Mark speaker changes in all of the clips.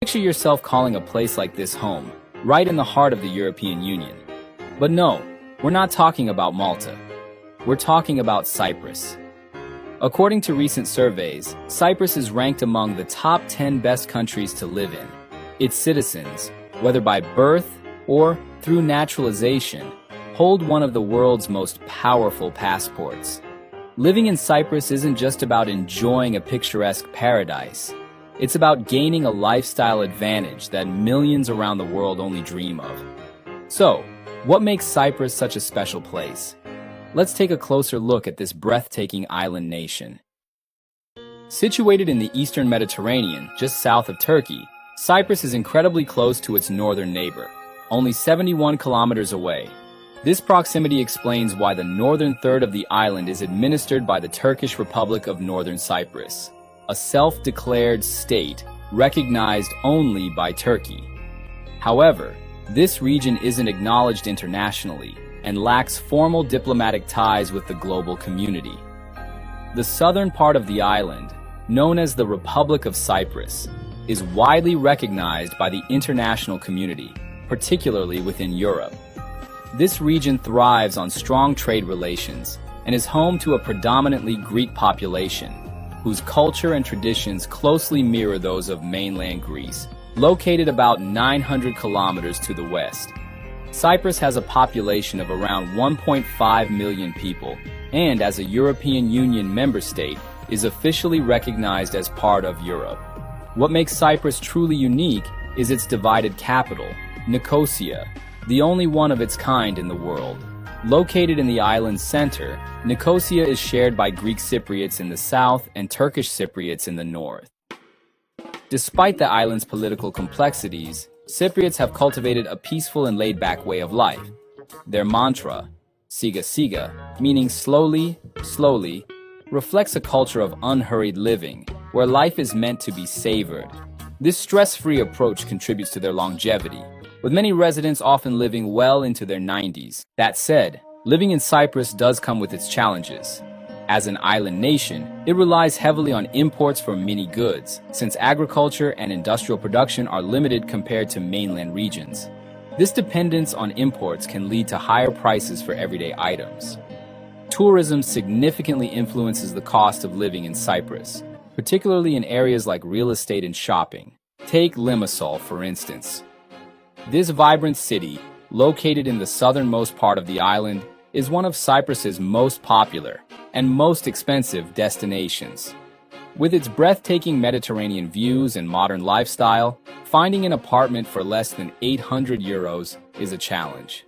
Speaker 1: Picture yourself calling a place like this home, right in the heart of the European Union. But no, we're not talking about Malta. We're talking about Cyprus. According to recent surveys, Cyprus is ranked among the top 10 best countries to live in. Its citizens, whether by birth or through naturalization, hold one of the world's most powerful passports. Living in Cyprus isn't just about enjoying a picturesque paradise. It's about gaining a lifestyle advantage that millions around the world only dream of. So, what makes Cyprus such a special place? Let's take a closer look at this breathtaking island nation. Situated in the eastern Mediterranean, just south of Turkey, Cyprus is incredibly close to its northern neighbor, only 71 kilometers away. This proximity explains why the northern third of the island is administered by the Turkish Republic of Northern Cyprus, a self-declared state recognized only by Turkey. However, this region isn't acknowledged internationally and lacks formal diplomatic ties with the global community. The southern part of the island, known as the Republic of Cyprus, is widely recognized by the international community, particularly within Europe. This region thrives on strong trade relations and is home to a predominantly Greek population, whose culture and traditions closely mirror those of mainland Greece, located about 900 kilometers to the west. Cyprus has a population of around 1.5 million people, and as a European Union member state, is officially recognized as part of Europe. What makes Cyprus truly unique is its divided capital, Nicosia, the only one of its kind in the world. Located in the island's center, Nicosia is shared by Greek Cypriots in the south and Turkish Cypriots in the north. Despite the island's political complexities, Cypriots have cultivated a peaceful and laid-back way of life. Their mantra, Siga Siga, meaning slowly, slowly, reflects a culture of unhurried living, where life is meant to be savored. This stress-free approach contributes to their longevity, with many residents often living well into their 90s. That said, living in Cyprus does come with its challenges. As an island nation, it relies heavily on imports for many goods, since agriculture and industrial production are limited compared to mainland regions. This dependence on imports can lead to higher prices for everyday items. Tourism significantly influences the cost of living in Cyprus, particularly in areas like real estate and shopping. Take Limassol, for instance. This vibrant city, located in the southernmost part of the island, is one of Cyprus's most popular and most expensive destinations. With its breathtaking Mediterranean views and modern lifestyle, finding an apartment for less than 800 euros is a challenge.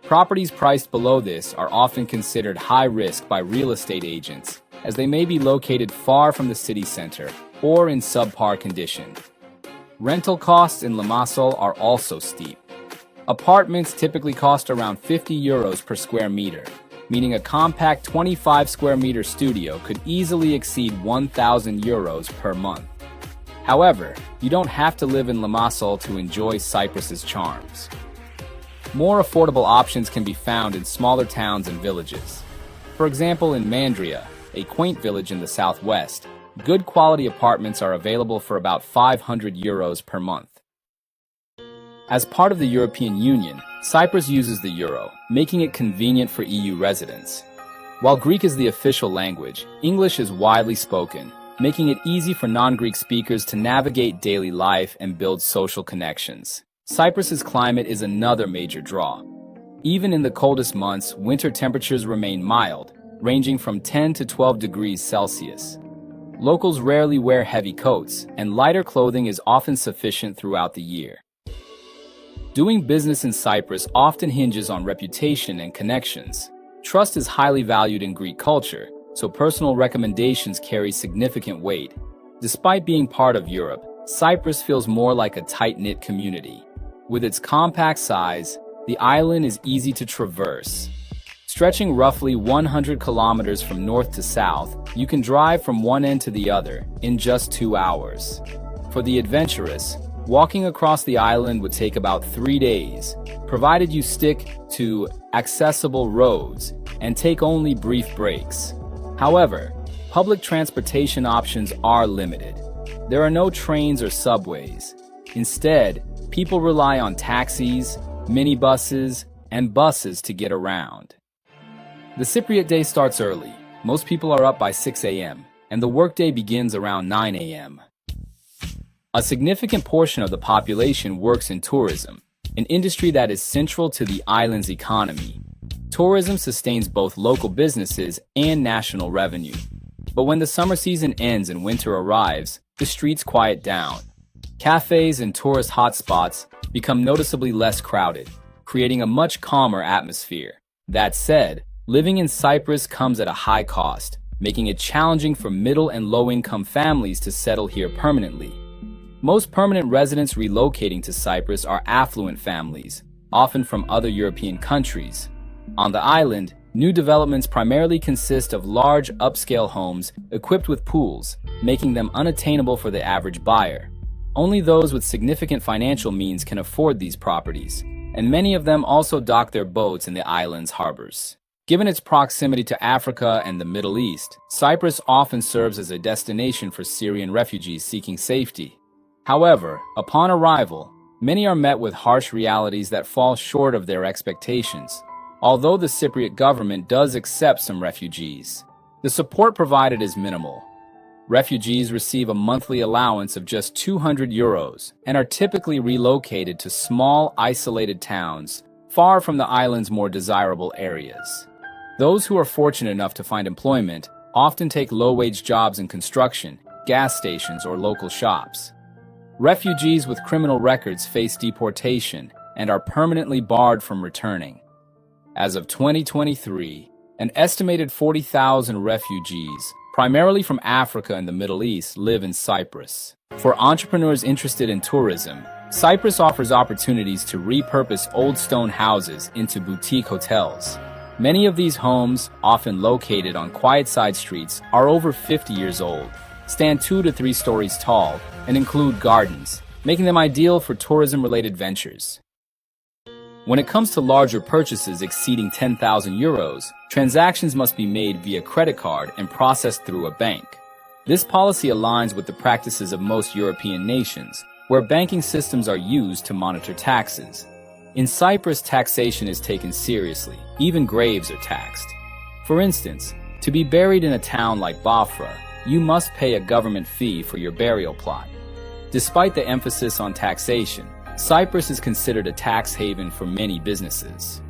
Speaker 1: Properties priced below this are often considered high risk by real estate agents, as they may be located far from the city center or in subpar condition. Rental costs in Limassol are also steep. Apartments typically cost around 50 euros per square meter, meaning a compact 25 square meter studio could easily exceed 1,000 euros per month. However, you don't have to live in Limassol to enjoy Cyprus's charms. More affordable options can be found in smaller towns and villages. For example, in Mandria, a quaint village in the southwest, good quality apartments are available for about 500 euros per month. As part of the European Union, Cyprus uses the euro, making it convenient for EU residents. While Greek is the official language, English is widely spoken, making it easy for non-Greek speakers to navigate daily life and build social connections. Cyprus's climate is another major draw. Even in the coldest months, winter temperatures remain mild, ranging from 10 to 12 degrees Celsius. Locals rarely wear heavy coats, and lighter clothing is often sufficient throughout the year. Doing business in Cyprus often hinges on reputation and connections. Trust is highly valued in Greek culture, so personal recommendations carry significant weight. Despite being part of Europe, Cyprus feels more like a tight-knit community. With its compact size, the island is easy to traverse. Stretching roughly 100 kilometers from north to south, you can drive from one end to the other in just 2 hours. For the adventurous, walking across the island would take about 3 days, provided you stick to accessible roads and take only brief breaks. However, public transportation options are limited. There are no trains or subways, Instead, people rely on taxis, minibuses, and buses to get around. The Cypriot day starts early. Most people are up by 6 a.m., and the workday begins around 9 a.m. A significant portion of the population works in tourism, an industry that is central to the island's economy. Tourism sustains both local businesses and national revenue. But when the summer season ends and winter arrives, the streets quiet down. Cafes and tourist hotspots become noticeably less crowded, creating a much calmer atmosphere. That said, living in Cyprus comes at a high cost, making it challenging for middle and low-income families to settle here permanently. Most permanent residents relocating to Cyprus are affluent families, often from other European countries. On the island, new developments primarily consist of large upscale homes equipped with pools, making them unattainable for the average buyer. Only those with significant financial means can afford these properties, and many of them also dock their boats in the island's harbors. Given its proximity to Africa and the Middle East, Cyprus often serves as a destination for Syrian refugees seeking safety. However, upon arrival, many are met with harsh realities that fall short of their expectations. Although the Cypriot government does accept some refugees, the support provided is minimal. Refugees receive a monthly allowance of just €200 and are typically relocated to small, isolated towns, far from the island's more desirable areas. Those who are fortunate enough to find employment often take low-wage jobs in construction, gas stations, or local shops. Refugees with criminal records face deportation and are permanently barred from returning. As of 2023, an estimated 40,000 refugees, primarily from Africa and the Middle East, live in Cyprus. For entrepreneurs interested in tourism, Cyprus offers opportunities to repurpose old stone houses into boutique hotels. Many of these homes, often located on quiet side streets, are over 50 years old, stand 2 to 3 stories tall, and include gardens, making them ideal for tourism-related ventures. When it comes to larger purchases exceeding €10,000, transactions must be made via credit card and processed through a bank. This policy aligns with the practices of most European nations, where banking systems are used to monitor taxes. In Cyprus, taxation is taken seriously. Even graves are taxed. For instance, to be buried in a town like Bafra, you must pay a government fee for your burial plot. Despite the emphasis on taxation, Cyprus is considered a tax haven for many businesses.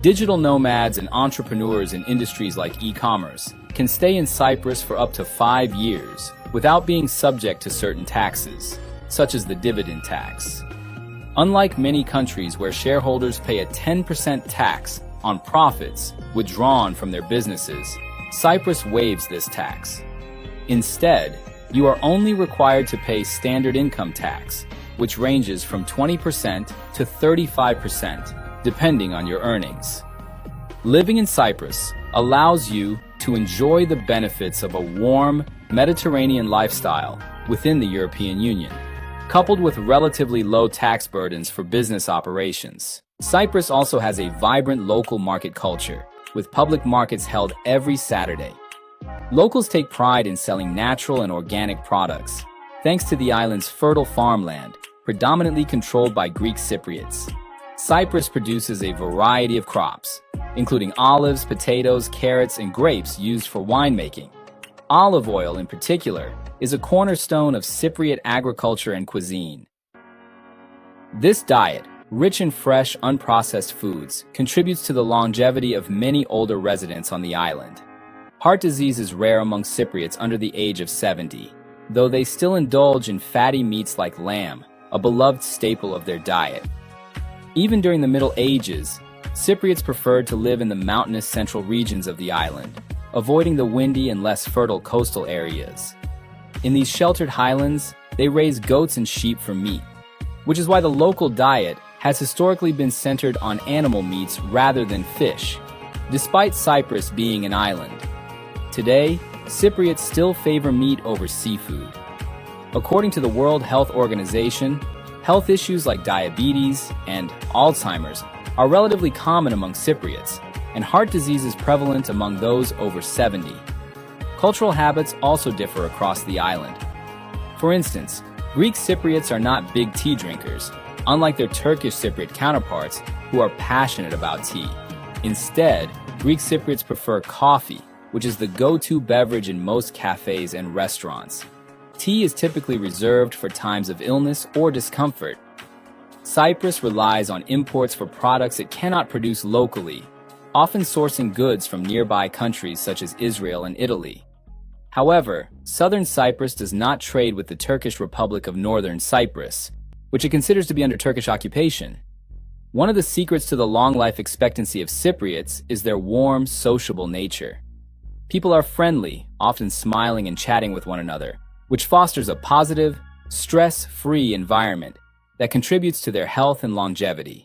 Speaker 1: Digital nomads and entrepreneurs in industries like e-commerce can stay in Cyprus for up to 5 years without being subject to certain taxes, such as the dividend tax. Unlike many countries where shareholders pay a 10% tax on profits withdrawn from their businesses, Cyprus waives this tax. Instead, you are only required to pay standard income tax, which ranges from 20% to 35%, depending on your earnings. Living in Cyprus allows you to enjoy the benefits of a warm, Mediterranean lifestyle within the European Union, coupled with relatively low tax burdens for business operations. Cyprus also has a vibrant local market culture, with public markets held every Saturday. Locals take pride in selling natural and organic products, thanks to the island's fertile farmland, predominantly controlled by Greek Cypriots. Cyprus produces a variety of crops, including olives, potatoes, carrots, and grapes used for winemaking. Olive oil, in particular, is a cornerstone of Cypriot agriculture and cuisine. This diet, rich in fresh, unprocessed foods, contributes to the longevity of many older residents on the island. Heart disease is rare among Cypriots under the age of 70, though they still indulge in fatty meats like lamb, a beloved staple of their diet. Even during the Middle Ages, Cypriots preferred to live in the mountainous central regions of the island, avoiding the windy and less fertile coastal areas. In these sheltered highlands, they raise goats and sheep for meat, which is why the local diet has historically been centered on animal meats rather than fish, despite Cyprus being an island. Today, Cypriots still favor meat over seafood. According to the World Health Organization, health issues like diabetes and Alzheimer's are relatively common among Cypriots, and heart disease is prevalent among those over 70. Cultural habits also differ across the island. For instance, Greek Cypriots are not big tea drinkers, unlike their Turkish Cypriot counterparts who are passionate about tea. Instead, Greek Cypriots prefer coffee, which is the go-to beverage in most cafes and restaurants. Tea is typically reserved for times of illness or discomfort. Cyprus relies on imports for products it cannot produce locally, often sourcing goods from nearby countries such as Israel and Italy. However, southern Cyprus does not trade with the Turkish Republic of Northern Cyprus, which it considers to be under Turkish occupation. One of the secrets to the long life expectancy of Cypriots is their warm, sociable nature. People are friendly, often smiling and chatting with one another, which fosters a positive, stress-free environment that contributes to their health and longevity.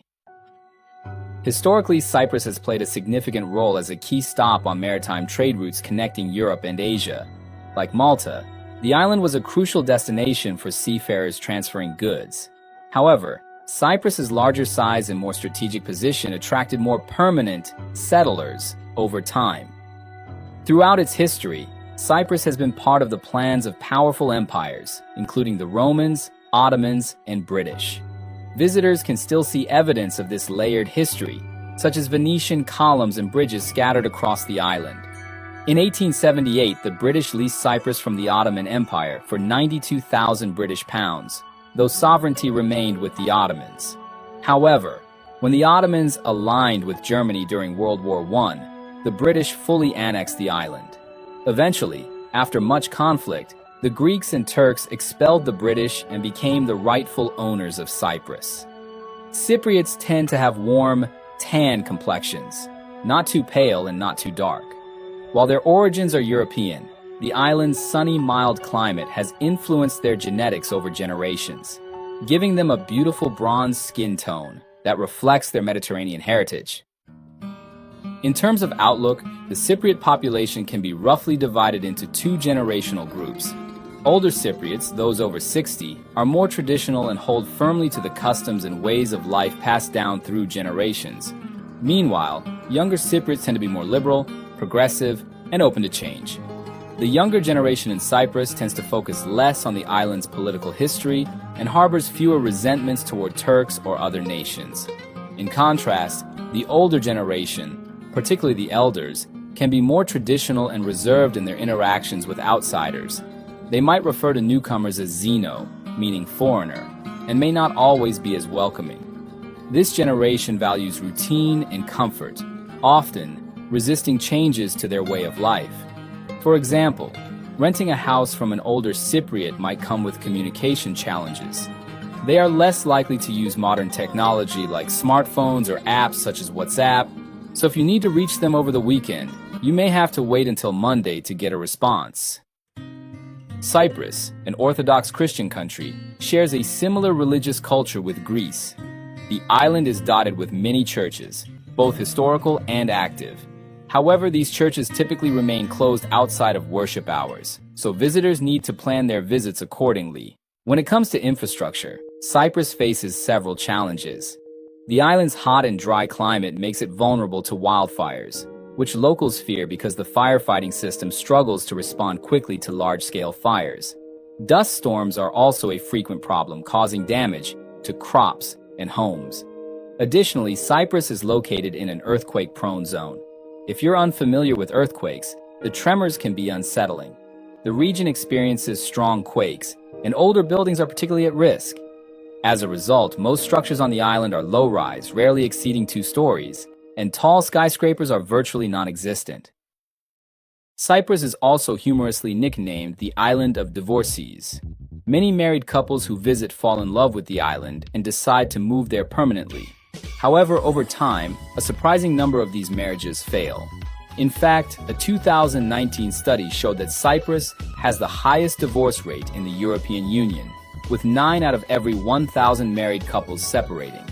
Speaker 1: Historically, Cyprus has played a significant role as a key stop on maritime trade routes connecting Europe and Asia. Like Malta, the island was a crucial destination for seafarers transferring goods. However, Cyprus's larger size and more strategic position attracted more permanent settlers over time. Throughout its history, Cyprus has been part of the plans of powerful empires, including the Romans, Ottomans, and British. Visitors can still see evidence of this layered history, such as Venetian columns and bridges scattered across the island. In 1878, the British leased Cyprus from the Ottoman Empire for 92,000 British pounds, though sovereignty remained with the Ottomans. However, when the Ottomans aligned with Germany during World War I, the British fully annexed the island. Eventually, after much conflict, the Greeks and Turks expelled the British and became the rightful owners of Cyprus. Cypriots tend to have warm, tan complexions, not too pale and not too dark. While their origins are European, the island's sunny, mild climate has influenced their genetics over generations, giving them a beautiful bronze skin tone that reflects their Mediterranean heritage. In terms of outlook, the Cypriot population can be roughly divided into two generational groups. Older Cypriots, those over 60, are more traditional and hold firmly to the customs and ways of life passed down through generations. Meanwhile, younger Cypriots tend to be more liberal, progressive, and open to change. The younger generation in Cyprus tends to focus less on the island's political history and harbors fewer resentments toward Turks or other nations. In contrast, the older generation, particularly the elders, can be more traditional and reserved in their interactions with outsiders. They might refer to newcomers as xeno, meaning foreigner, and may not always be as welcoming. This generation values routine and comfort, often resisting changes to their way of life. For example, renting a house from an older Cypriot might come with communication challenges. They are less likely to use modern technology like smartphones or apps such as WhatsApp, so if you need to reach them over the weekend, you may have to wait until Monday to get a response. Cyprus, an Orthodox Christian country, shares a similar religious culture with Greece. The island is dotted with many churches, both historical and active. However, these churches typically remain closed outside of worship hours, so visitors need to plan their visits accordingly. When it comes to infrastructure, Cyprus faces several challenges. The island's hot and dry climate makes it vulnerable to wildfires, which locals fear because the firefighting system struggles to respond quickly to large-scale fires. Dust storms are also a frequent problem, causing damage to crops and homes. Additionally, Cyprus is located in an earthquake-prone zone. If you're unfamiliar with earthquakes, the tremors can be unsettling. The region experiences strong quakes, and older buildings are particularly at risk. As a result, most structures on the island are low-rise, rarely exceeding 2 stories, and tall skyscrapers are virtually non-existent. Cyprus is also humorously nicknamed the Island of Divorcees. Many married couples who visit fall in love with the island and decide to move there permanently. However, over time, a surprising number of these marriages fail. In fact, a 2019 study showed that Cyprus has the highest divorce rate in the European Union, with 9 out of every 1,000 married couples separating.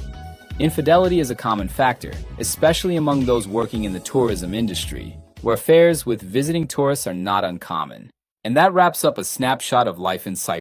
Speaker 1: Infidelity is a common factor, especially among those working in the tourism industry, where affairs with visiting tourists are not uncommon. And that wraps up a snapshot of life in Cyprus.